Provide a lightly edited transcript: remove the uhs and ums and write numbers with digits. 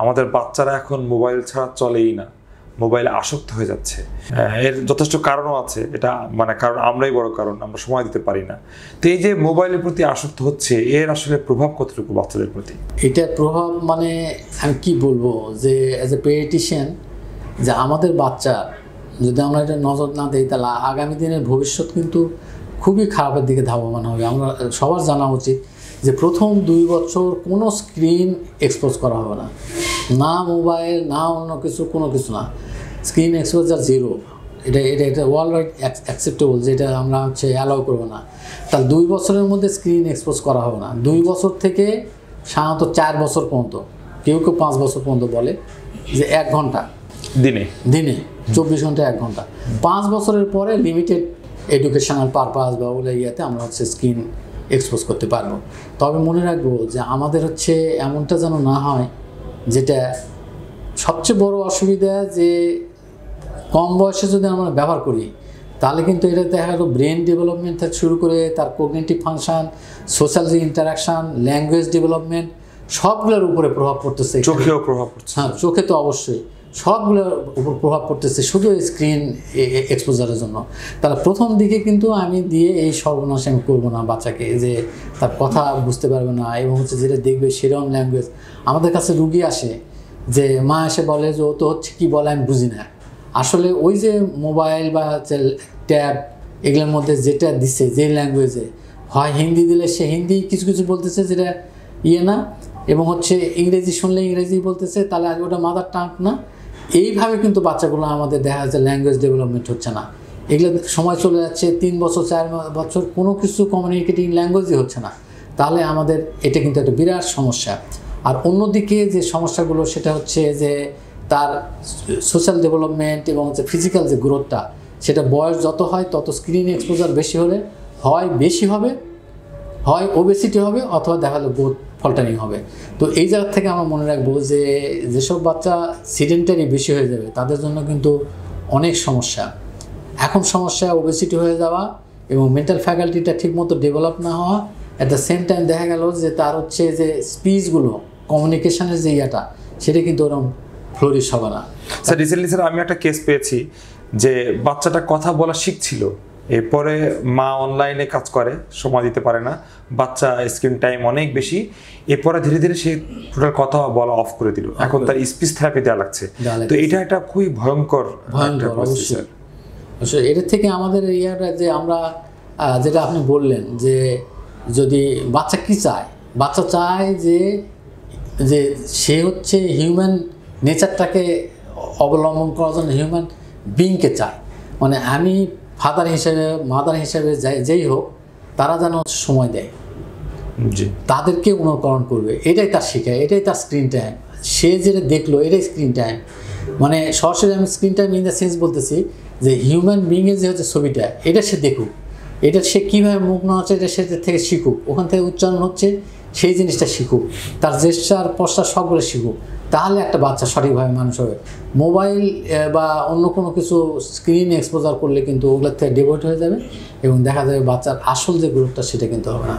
আমাদের বাচ্চারা এখন মোবাইল ছাড়া চলেই না, মোবাইলে আসক্ত হয়ে যাচ্ছে। এর যথেষ্ট কারণও আছে, এটা মানে কারণ আমরাই বড় কারণ, আমরা সময় দিতে পারি না। তো এই যে মোবাইলের প্রতি আসক্ত হচ্ছে, এর আসলে প্রভাব কতটুকু বাচ্চাদের প্রতি? এটার প্রভাব মানে আমি কি বলবো, যে অ্যাজ এ পেডিয়াট্রিশিয়ান, যে আমাদের বাচ্চা যদি আমরা এটা নজর না দিই তাহলে আগামী দিনের ভবিষ্যৎ কিন্তু খুবই খারাপের দিকে ধাবমান হবে। আমরা সবার জানা উচিত যে প্রথম 2 বছর কোনো স্ক্রিন এক্সপোজ করা হবে না, না মোবাইল না অন্য কিছু, কোনো কিছু না, স্ক্রিন এক্সপোজার 0। এটা ওয়ার্ল্ড ওয়াইড অ্যাকসেপ্টেবল, যেটা আমরা অ্যালাউ করবো না। তাহলে 2 বছরের মধ্যে স্ক্রিন এক্সপোজ করা হবে না। 2 বছর থেকে সাধারণত 4 বছর পর্যন্ত, কেউ 5 বছর পর্যন্ত বলে যে 1 ঘন্টা দিনে 24 ঘন্টা 1 ঘন্টা। 5 বছরের পরে লিমিটেড এডুকেশনাল পারপাস বা ওগুলো ইয়েতে আমরা স্ক্রিন এক্সপোজ করতে পারবো। তবে মনে রাখবো যে আমাদের এমনটা যেন না হয়, যেটা সবচেয়ে বড় অসুবিধা, যে কম বয়সে যদি আমরা ব্যবহার করি তাহলে কিন্তু এটা দেখা গেল ব্রেন ডেভেলপমেন্ট থেকে শুরু করে তার কগনিটিভ ফাংশন, সোশ্যাল যে ইন্টারাকশান, ল্যাঙ্গুয়েজ ডেভেলপমেন্ট, সবগুলোর উপরে প্রভাব পড়তেছে। চোখেও প্রভাব পড়ছে। হ্যাঁ, চোখে তো অবশ্যই, সবগুলোর উপর প্রভাব পড়তেছে শুধু স্ক্রিন এক্সপোজারের জন্য। তাহলে প্রথম দিকে কিন্তু আমি দিয়ে এই সর্বনাশ আমি করবো না বাচ্চাকে, যে তার কথা বুঝতে পারবে না এবং যেটা দেখবে সেরকম ল্যাঙ্গুয়েজ। আমাদের কাছে রুগী আসে যে মা এসে বলে যে ও তো কী বলে আমি বুঝি না। আসলে ওই যে মোবাইল বা ট্যাব এগুলোর মধ্যে যেটা দিচ্ছে, যে ল্যাঙ্গুয়েজে হয় হিন্দি দিলে সে হিন্দি কিছু কিছু বলতেছে যেটা না, এবং ইংরেজি শুনলে ইংরেজি বলতেছে, তাহলে আগে ওটা মাদার টাং না। এইভাবে কিন্তু বাচ্চাগুলো আমাদের দেখা যাচ্ছে ল্যাঙ্গুয়েজ ডেভেলপমেন্ট হচ্ছে না। এগুলো সময় চলে যাচ্ছে 3 বছর 4 বছর, কোনো কিছু কমিউনিকেটিং ল্যাঙ্গুয়েজই হচ্ছে না। তাহলে আমাদের এটা কিন্তু একটা বিরাট সমস্যা। আর অন্যদিকে যে সমস্যাগুলো সেটা যে তার সোশ্যাল ডেভেলপমেন্ট এবং ফিজিক্যাল যে গ্রোথটা, সেটা বয়স যত হয় তত স্ক্রিন এক্সপোজার বেশি হলে বেশি হবে, হয় ওবেসিটি হবে, অথবা দেখা গেলো গ্রোথ ফল্টারিং হবে। তো এই জায়গা থেকে আমরা মনে রাখবো যে যেসব বাচ্চা সিডেন্টারি বেশি হয়ে যাবে তাদের জন্য কিন্তু অনেক সমস্যা। এখন সমস্যা ওবেসিটি হয়ে যাওয়া এবং মেন্টাল ফ্যাকাল্টিটা ঠিকমতো ডেভেলপ না হওয়া। অ্যাট দ্য সেম টাইম দেখা গেল যে তার যে স্পিচগুলো, কমিউনিকেশনের যে ইয়েটা, সেটা কিন্তু ওরকম ফ্লোরিশ হবে না। স্যার রিসেন্টলি স্যার আমি একটা কেস পেয়েছি যে বাচ্চাটা কথা বলা শিখছিল, এরপরে মা অনলাইনে কাজ করে, সময় দিতে পারে না, বাচ্চা স্ক্রিন টাইম অনেক বেশি, এরপরে ধীরে ধীরে সে টোটাল কথা বলা অফ করে দিল, এখন তার স্পিচ থেরাপি দেওয়া লাগছে। তো এটা একটা খুবই ভয়ঙ্কর। অবশ্যই এটার থেকে আমাদের যে আমরা যেটা আপনি বললেন, যে যদি বাচ্চা কি চায়, বাচ্চা চায় যে সে হিউম্যান নেচারটাকে অবলম্বন করার জন্য হিউম্যান বিংকে চায়। মানে আমি ফাদার হিসেবে, মাদার হিসেবে যেই হোক, তারা যেন সময় দেয়, তাদেরকে অনুকরণ করবে, এটাই তার শেখায়, এটাই তার স্ক্রিন টাইম। সে যেটা দেখলো এটাই স্ক্রিন টাইম। মানে সরাসরি আমি screen time in the sense বলতেছি যে হিউম্যান বিংয়ের যে ছবিটা, এটা সে দেখুক, এটা সে কীভাবে মুখ না হচ্ছে এটা সে থেকে শিখুক, ওখান থেকে উচ্চারণ হচ্ছে সেই জিনিসটা শিখুক, তার জেস্চার পশ্চাৎ সবগুলো শিখুক। তাহলে একটা বাচ্চা সঠিকভাবে মানুষ হবে। মোবাইল বা অন্য কোনো কিছু স্ক্রিন এক্সপোজার করলে কিন্তু ওগুলোর থেকে ডিভোট হয়ে যাবে এবং দেখা যাবে বাচ্চার আসল যে গ্রোথটা সেটা কিন্তু হবে না।